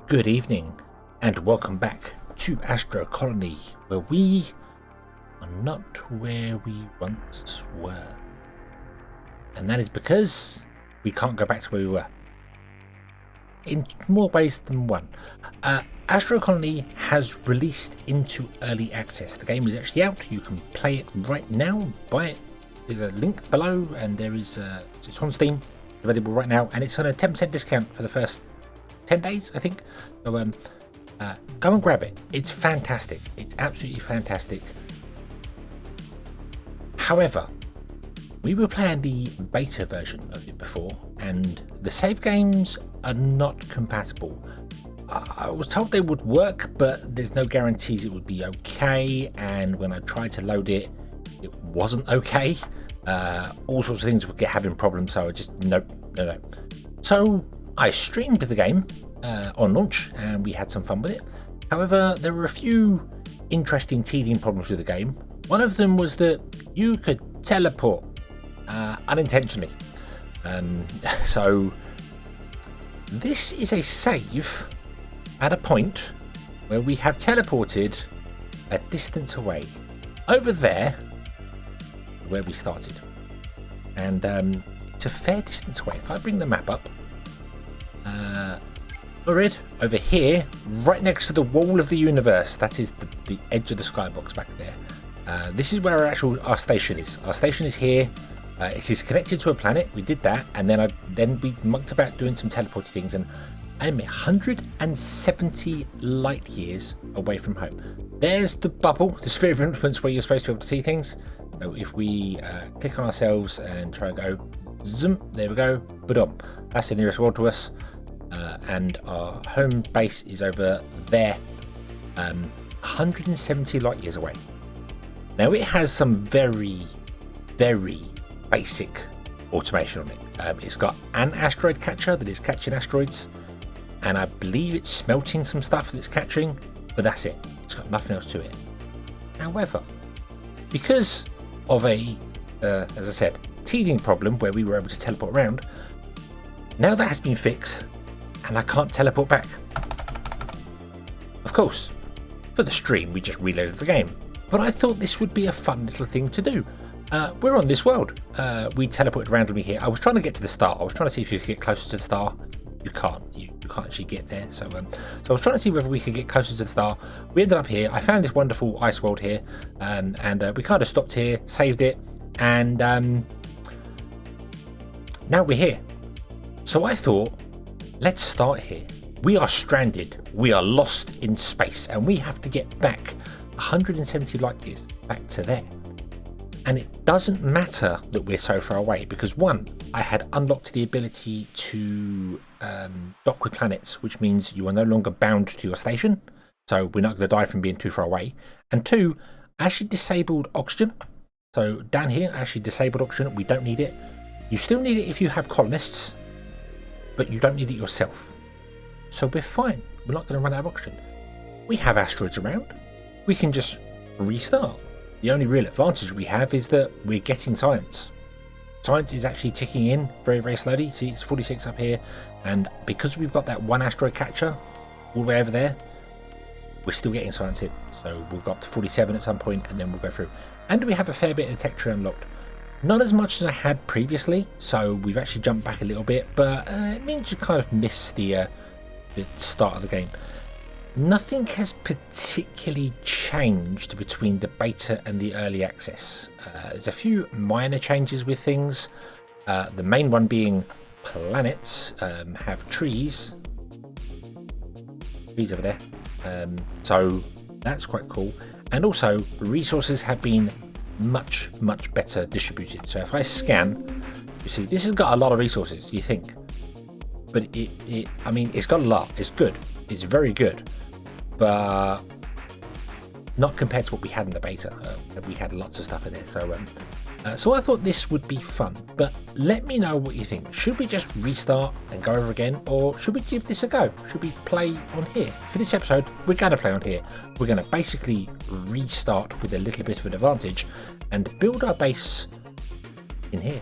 Good evening and welcome back to Astro Colony, where we are not where we once were. And that is because we can't go back to where we were. In more ways than one. Astro Colony has released into early access. The game is actually out. You can play it right now. Buy it. There's a link below and there is it's on Steam, available right now, and it's on a 10% discount for the first 10 days, I think. So go and grab it. It's fantastic. It's absolutely fantastic. However, we were playing the beta version of it before, and the save games are not compatible. I was told they would work, but there's no guarantees it would be okay, and when I tried to load it, it wasn't okay. All sorts of things were having problems, so I just no. So I streamed the game on launch and we had some fun with it. However, there were a few interesting teething problems with the game. One of them was that you could teleport unintentionally. So this is a save at a point where we have teleported a distance away. Over there, where we started. And it's a fair distance away. If I bring the map up, over here, right next to the wall of the universe, that is the edge of the skybox back there. This is where our station is. Our station is here. It is connected to a planet. We did that, and then we mucked about doing some teleporting things, and I'm 170 light years away from home. There's the bubble, the sphere of influence, where you're supposed to be able to see things. So if we click on ourselves and try and go zoom, there we go, ba-dum. That's the nearest world to us. And our home base is over there, 170 light years away. Now it has some very, very basic automation on it. It's got an asteroid catcher that is catching asteroids, and I believe it's smelting some stuff that it's catching, but that's it. It's got nothing else to it. However, because of a, as I said, teething problem where we were able to teleport around, now that has been fixed, and I can't teleport back. Of course, for the stream we just reloaded the game, but I thought this would be a fun little thing to do. We're on this world. We teleported randomly here. I was trying to get to the star. I was trying to see if you could get closer to the star. You can't. You can't actually get there. So I was trying to see whether we could get closer to the star. We ended up here. I found this wonderful ice world here, and we kind of stopped here, saved it, and now we're here. So I thought, let's start here. We are stranded. We are lost in space, and we have to get back 170 light years back to there. And it doesn't matter that we're so far away, because one, I had unlocked the ability to dock with planets, which means you are no longer bound to your station, so we're not going to die from being too far away. And two, I actually disabled oxygen. So down here, I actually disabled oxygen. We don't need it. You still need it if you have colonists, but you don't need it yourself. So we're fine. We're not going to run out of oxygen. We have asteroids around. We can just restart. The only real advantage we have is that we're getting science. Science is actually ticking in very, very slowly. See, it's 46 up here. And because we've got that one asteroid catcher all the way over there, we're still getting science in. So we'll go up to 47 at some point, and then we'll go through. And we have a fair bit of texture unlocked. Not as much as I had previously, so we've actually jumped back a little bit, but it means you kind of miss the start of the game. Nothing has particularly changed between the beta and the early access. There's a few minor changes with things. The main one being planets have trees over there. So that's quite cool. And also resources have been much better distributed. So if I scan, you see this has got a lot of resources, you think, but I mean, it's got a lot. It's good. It's very good. But not compared to what we had in the beta. We had lots of stuff in there, so I thought this would be fun. But let me know what you think. Should we just restart and go over again, or should we give this a go? Should we play on here? For this episode, we're going to play on here. We're going to basically restart with a little bit of an advantage and build our base in here.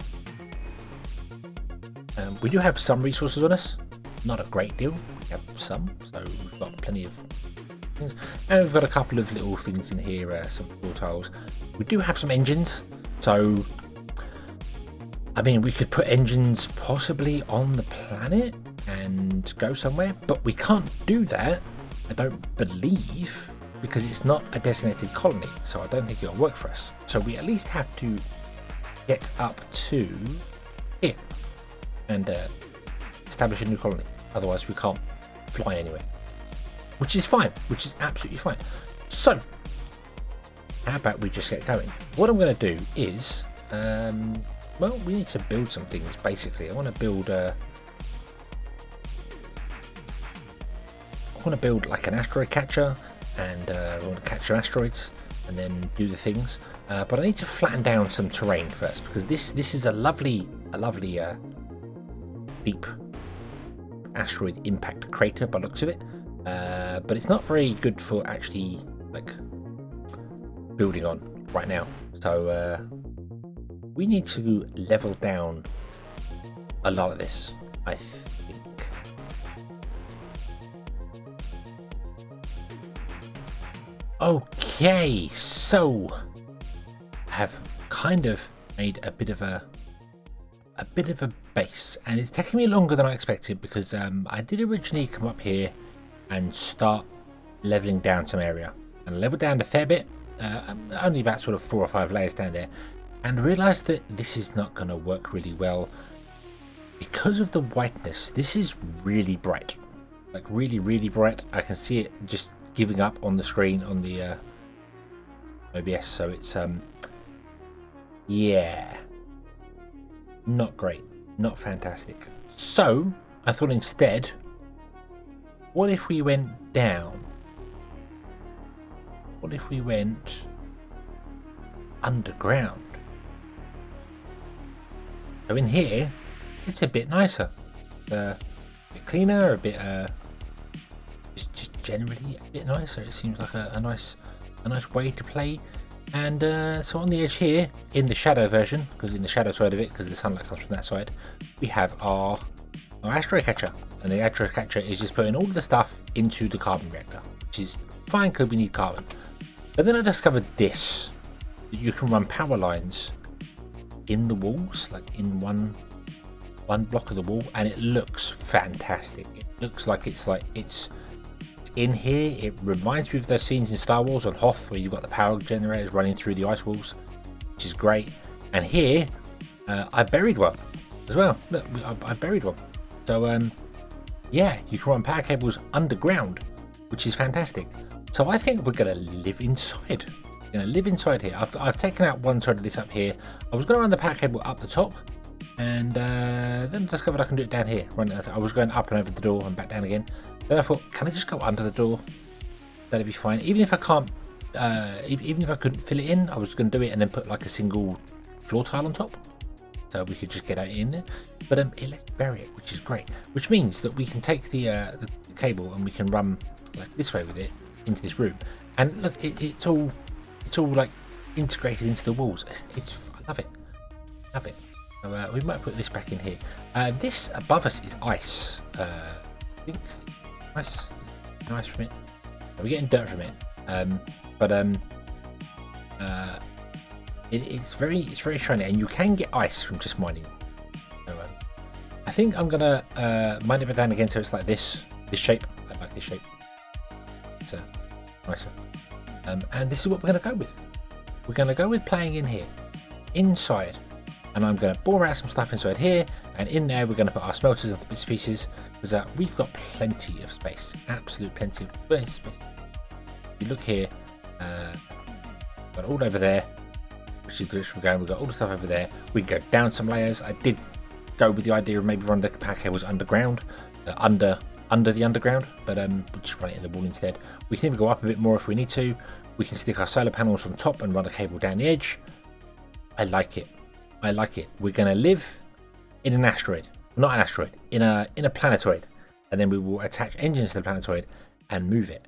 We do have some resources on us. not a great deal. We have some, so we've got plenty of things. And we've got a couple of little things in here, some floor tiles. We do have some engines, so I mean, we could put engines possibly on the planet and go somewhere, but we can't do that, I don't believe, because it's not a designated colony, so I don't think it'll work for us. So we at least have to get up to here and establish a new colony. Otherwise we can't fly anywhere, which is fine, which is absolutely fine. So how about we just get going? What I'm going to do is well, we need to build some things. Basically I want to build like an asteroid catcher, and I want to catch some asteroids and then do the things, but I need to flatten down some terrain first, because this is a lovely deep asteroid impact crater by the looks of it, but it's not very good for actually like building on right now. So we need to level down a lot of this, I think. Okay, so I have kind of made a bit of a base, and it's taking me longer than I expected, because I did originally come up here and start leveling down some area, and leveled down a fair bit, only about sort of 4 or 5 layers down there, and realized that this is not going to work really well because of the whiteness. This is really bright, like really bright. I can see it just giving up on the screen on the OBS, so it's yeah, not great, not fantastic. So I thought instead, what if we went down? What if we went underground? So in here it's a bit nicer, a bit cleaner, a bit just generally a bit nicer. It seems like a nice way to play. And so on the edge here, in the shadow version, because in the shadow side of it, because the sunlight comes from that side, we have our asteroid catcher, and the asteroid catcher is just putting all of the stuff into the carbon reactor, which is fine because we need carbon. But then I discovered this, that you can run power lines in the walls, like in one block of the wall, and it looks fantastic. It looks like it's in here. It reminds me of those scenes in Star Wars on Hoth where you've got the power generators running through the ice walls, which is great. And here I buried one as well. Look, I buried one. So yeah, you can run power cables underground, which is fantastic. So I think we're going to live inside. We're going to live inside here. I've taken out one side of this up here. I was going to run the power cable up the top, and then discovered I can do it down here. I was going up and over the door and back down again. Then I thought, can I just go under the door? That'd be fine. Even if I can't, even if I couldn't fill it in, I was going to do it and then put like a single floor tile on top, so we could just get out in there. But it lets bury it, which is great. Which means that we can take the cable and we can run like this way with it into this room. And look, it's all like integrated into the walls. I love it, love it. So we might put this back in here. This above us is ice. I think nice from it. We're getting dirt from it, but it's very shiny, and you can get ice from just mining. So, I think I'm gonna mine it down again, so it's like this shape. I like this shape. It's nicer. And this is what we're gonna go with. We're gonna go with playing in here, inside. And I'm going to bore out some stuff inside here, and in there we're going to put our smelters and bits and pieces, because we've got plenty of space, absolute plenty of space. If you look here, got all over there, which is where we're going. We've got all the stuff over there. We can go down some layers. I did go with the idea of maybe running the power cables underground, under the underground, but we'll just run it in the wall instead. We can even go up a bit more if we need to. We can stick our solar panels on top and run a cable down the edge. I like it. I like it. We're going to live in an asteroid, not an asteroid, in a planetoid, and then we will attach engines to the planetoid and move it.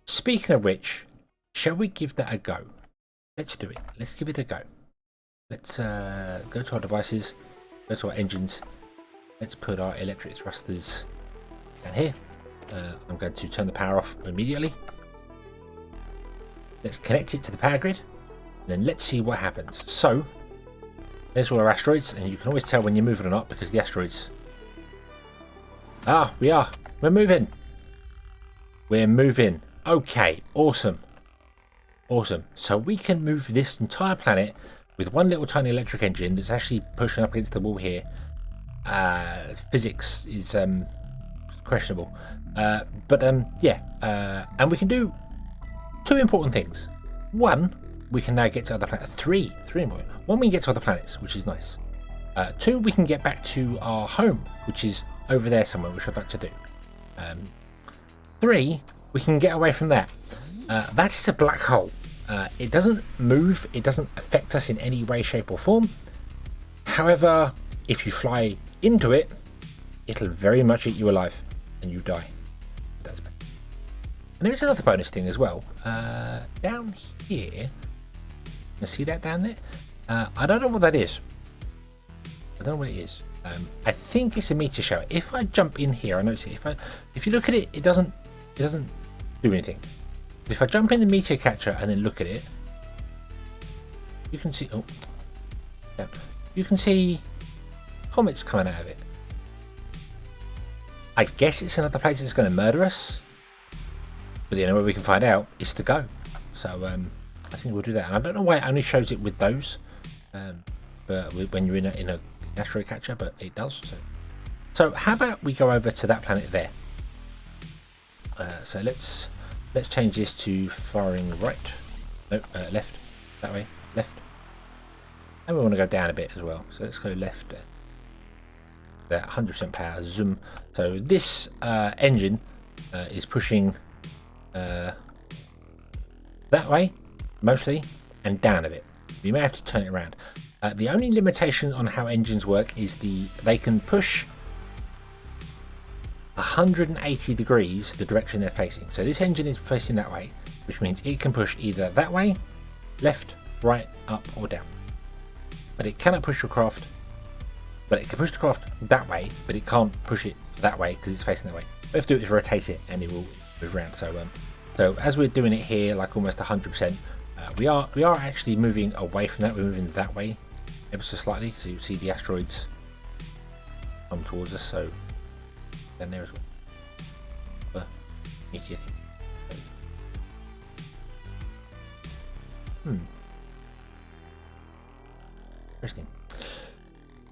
Speaking of which, shall we give that a go? Let's do it. Let's give it a go. Let's go to our devices, go to our engines. Let's put our electric thrusters down here. I'm going to turn the power off immediately. Let's connect it to the power grid. And then let's see what happens. So, there's all our asteroids. And you can always tell when you're moving or not because the asteroids... Ah, we are. We're moving. We're moving. Okay, awesome. Awesome. So we can move this entire planet with one little tiny electric engine that's actually pushing up against the wall here. Physics is questionable. Yeah. And we can do two important things. One, we can now get to other planets. Three important. One, we can get to other planets, which is nice. Two, we can get back to our home, which is over there somewhere, which I'd like to do. Three, we can get away from that. That is a black hole. It doesn't move. It doesn't affect us in any way, shape or form. However, if you fly into it, it'll very much eat you alive and you die. That's bad. And there is another bonus thing as well. Down here, you see that down there? I don't know what that is. I don't know what it is. I think it's a meteor shower. If I jump in here, I notice it. If you look at it, it doesn't do anything. But if I jump in the meteor catcher and then look at it, you can see. Oh, yeah, you can see comets coming out of it. I guess it's another place that's going to murder us. But the only way we can find out is to go. So I think we'll do that. And I don't know why it only shows it with those, but when you're in a asteroid catcher, but it does. So how about we go over to that planet there? So let's change this to firing right. No, left. That way, left. And we want to go down a bit as well. So let's go left. There, 100% power. Zoom. So this engine is pushing that way mostly and down a bit. You may have to turn it around. The only limitation on how engines work is they can push 180 degrees the direction they're facing. So this engine is facing that way, which means it can push either that way, left, right, up or down. But it cannot push your craft. But it can push the craft that way, but it can't push it that way because it's facing that way. What we have to do is rotate it and it will move around. So as we're doing it here, like almost 100%, we are actually moving away from that. We're moving that way ever so slightly, so you see the asteroids come towards us. So down there as well. Interesting.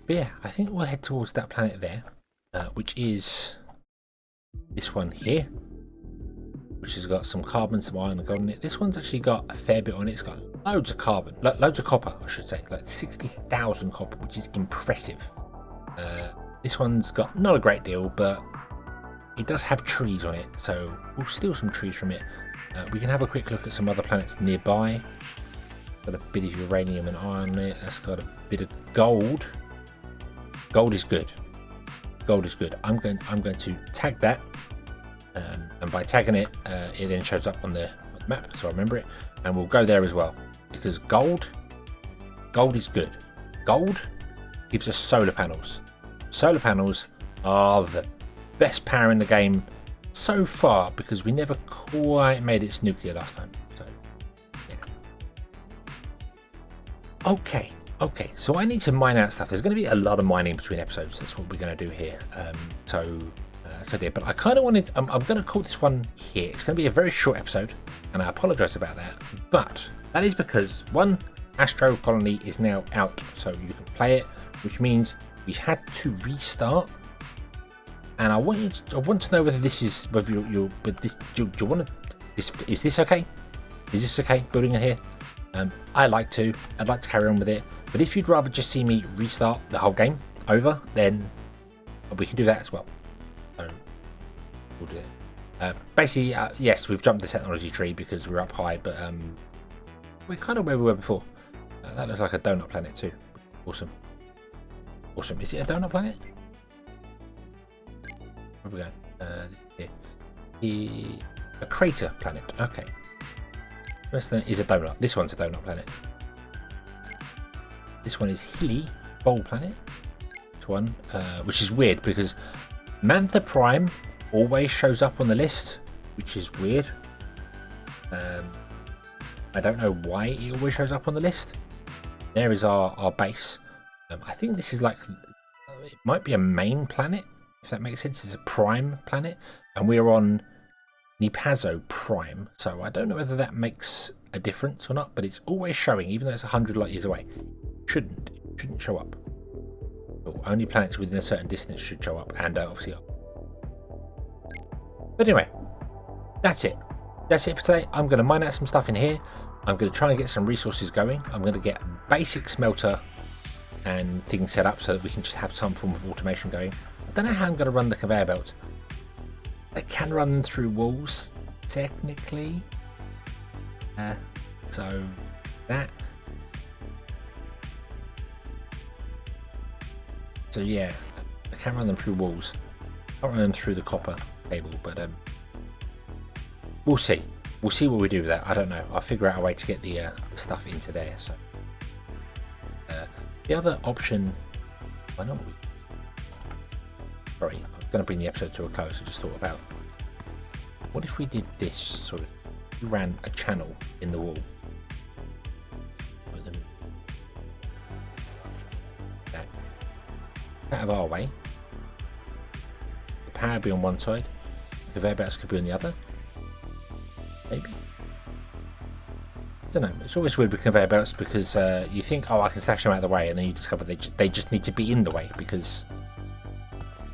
But yeah, I think we'll head towards that planet there, which is this one here, which has got some carbon, some iron and gold in it. This one's actually got a fair bit on it. It's got loads of carbon, loads of copper, I should say, like 60,000 copper, which is impressive. This one's got not a great deal, but it does have trees on it, so we'll steal some trees from it. We can have a quick look at some other planets nearby. Got a bit of uranium and iron on it. That's got a bit of gold. Gold is good. Gold is good. I'm going to tag that, and by tagging it, it then shows up on the map, so I remember it. And we'll go there as well because gold is good. Gold gives us solar panels. Solar panels are the best power in the game so far because we never quite made it to nuclear last time. So yeah. Okay, so I need to mine out stuff. There's going to be a lot of mining between episodes. That's what we're going to do here. So yeah, but I kind of wanted, I'm going to call this one here. It's going to be a very short episode, and I apologize about that. But that is because, one, Astro Colony is now out, so you can play it, which means we had to restart. And I want to know whether this is, whether you're with this, do you want to, is this okay? Is this okay, building it here? I'd like to carry on with it. But if you'd rather just see me restart the whole game over, then we can do that as well. So we'll do it. Basically, yes, we've jumped the technology tree because we're up high, but we're kind of where we were before. That looks like a donut planet too. Awesome. Is it a donut planet? Where are we going? Here. A crater planet. Okay. This is a donut. This one's a donut planet. This one is hilly bowl planet. This one, which is weird because Mantha Prime always shows up on the list, which is weird. I don't know why it always shows up on the list. There is our base. I think this is like, it might be a main planet, if that makes sense. It's a prime planet, and we're on Nipazo Prime, so I don't know whether that makes a difference or not, but it's always showing, even though it's 100 light years away. It shouldn't show up. Only planets within a certain distance should show up, and obviously. But anyway, that's it. That's it for today. I'm going to mine out some stuff in here. I'm going to try and get some resources going. I'm going to get a basic smelter and things set up so that we can just have some form of automation going. I don't know how I'm going to run the conveyor belts. I can run them through walls, technically. So that. So yeah, I can run them through walls. I can't run them through the copper cable, but we'll see. We'll see what we do with that. I don't know. I'll figure out a way to get the stuff into there. So the other option, I know. Sorry, I'm going to bring the episode to a close. I just thought about, what if we did this sort of, we ran a channel in the wall. Put them that out of our way. The power be on one side. The conveyor belts could be on the other. Maybe. I don't know. It's always weird with conveyor belts because you think, oh, I can stash them out of the way, and then you discover they just need to be in the way, because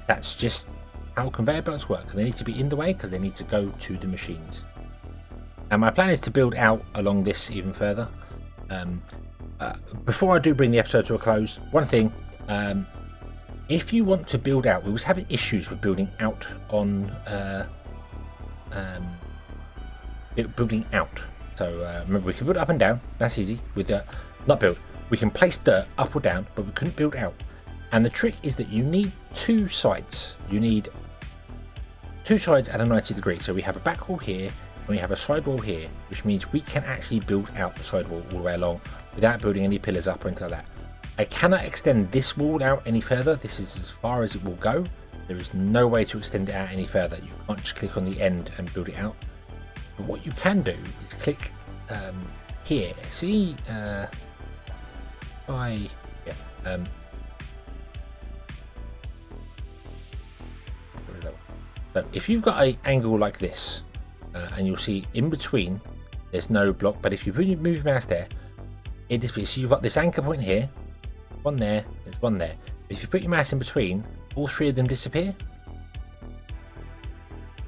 that's just how conveyor belts work. They need to be in the way because they need to go to the machines. And my plan is to build out along this even further. Before I do bring the episode to a close, one thing, if you want to build out, we was having issues with building out on building out. So remember, we can build up and down. That's easy. With not build, we can place dirt up or down, but we couldn't build out. And the trick is that you need two sides. You need two sides at a 90 degrees. So we have a back wall here, and we have a side wall here, which means we can actually build out the side wall all the way along without building any pillars up or anything like that. I cannot extend this wall out any further. This is as far as it will go. There is no way to extend it out any further. You can't just click on the end and build it out. But what you can do is click here. See, so if you've got an angle like this, and you'll see in between there's no block, but if you move your mouse there, it displays. So you've got this anchor point here, one there, there's one there. If you put your mouse in between, all three of them disappear.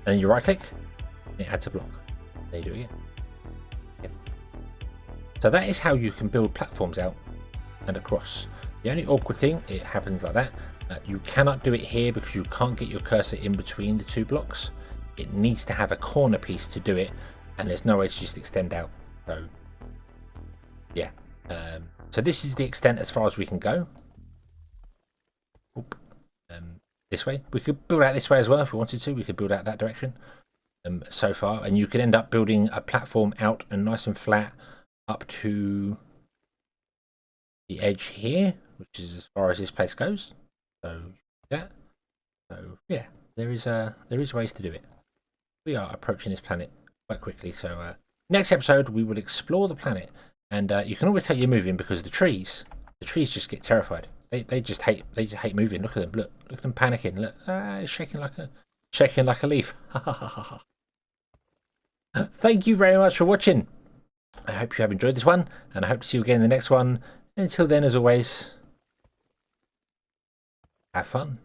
And then you right click, and it adds a block. There you do it again. Yeah. So that is how you can build platforms out and across. The only awkward thing, it happens like that. You cannot do it here because you can't get your cursor in between the two blocks. It needs to have a corner piece to do it, and there's no way to just extend out. So yeah, so this is the extent as far as we can go. This way, we could build out this way as well if we wanted to. We could build out that direction. So far, and you could end up building a platform out and nice and flat up to the edge here, which is as far as this place goes. So yeah, so yeah, there is ways to do it. We are approaching this planet quite quickly. So next episode we will explore the planet, and you can always tell you're moving because the trees just get terrified. They just hate moving. Look at them. Look at them panicking. Look, it's shaking like a leaf. Thank you very much for watching. I hope you have enjoyed this one, and I hope to see you again in the next one. Until then, as always, have fun.